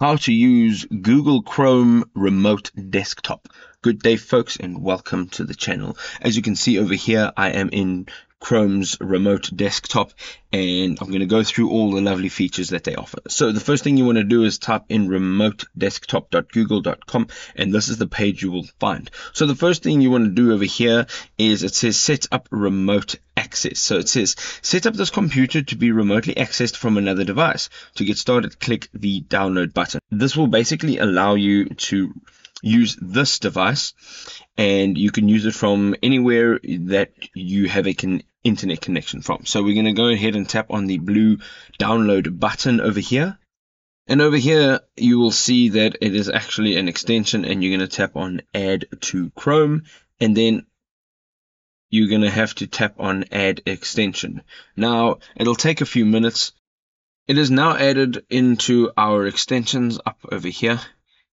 How to use Google Chrome Remote Desktop. Good day, folks, and welcome to the channel. As you can see over here, I am in Chrome's Remote Desktop, and I'm going to go through all the lovely features that they offer. So the first thing you want to do is type in remotedesktop.google.com, and this is the page you will find. So the first thing you want to do over here is it says set up remote access. So it says set up this computer to be remotely accessed from another device. To get started, click the download button. This will basically allow you to use this device, and you can use it from anywhere that you have a internet connection from. So we're going to go ahead and tap on the blue download button over here. And over here, you will see that it is actually an extension, and you're going to tap on add to Chrome, and then you're going to have to tap on add extension. Now, it'll take a few minutes. It is now added into our extensions up over here,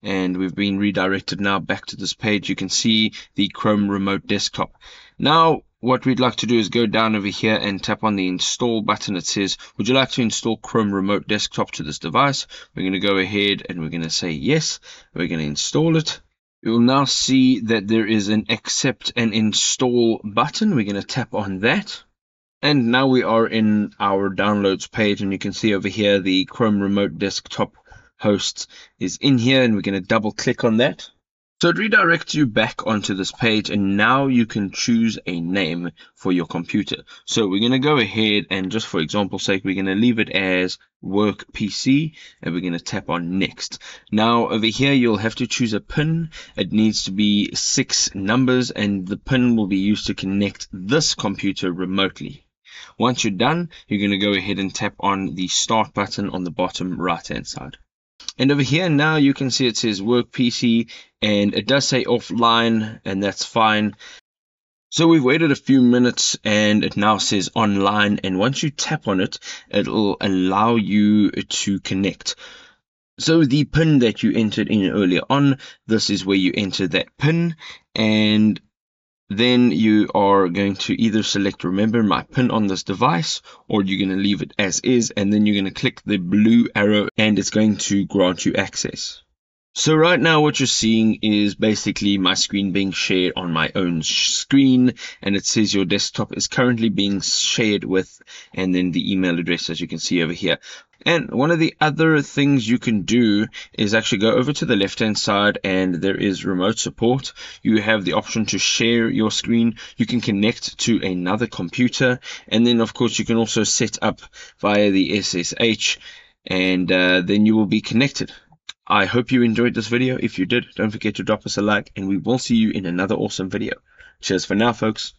and we've been redirected now back to this page. You can see the Chrome Remote Desktop. Now, what we'd like to do is go down over here and tap on the install button. It says, would you like to install Chrome Remote Desktop to this device? We're going to go ahead and we're going to say yes. We're going to install it. You will now see that there is an accept and install button. We're going to tap on that. And now we are in our downloads page, and you can see over here the Chrome Remote Desktop host is in here, and we're going to double click on that. So it redirects you back onto this page, and now you can choose a name for your computer. So we're going to go ahead and, just for example's sake, we're going to leave it as work PC, and we're going to tap on next. Now over here you'll have to choose a PIN. It needs to be 6 numbers, and the PIN will be used to connect this computer remotely. Once you're done, you're going to go ahead and tap on the start button on the bottom right hand side. And over here now you can see it says work PC, and it does say offline, and that's fine. So we've waited a few minutes and it now says online, and once you tap on it, it'll allow you to connect. So the PIN that you entered in earlier on, this is where you enter that PIN, and then you are going to either select remember my PIN on this device, or you're going to leave it as is, and then you're going to click the blue arrow and it's going to grant you access. So right now what you're seeing is basically my screen being shared on my own screen, and it says your desktop is currently being shared with, and then the email address, as you can see over here. And one of the other things you can do is actually go over to the left hand side, and there is remote support. You have the option to share your screen. You can connect to another computer, and then of course you can also set up via the SSH, and then you will be connected. I hope you enjoyed this video. If you did, don't forget to drop us a like, and we will see you in another awesome video. Cheers for now, folks.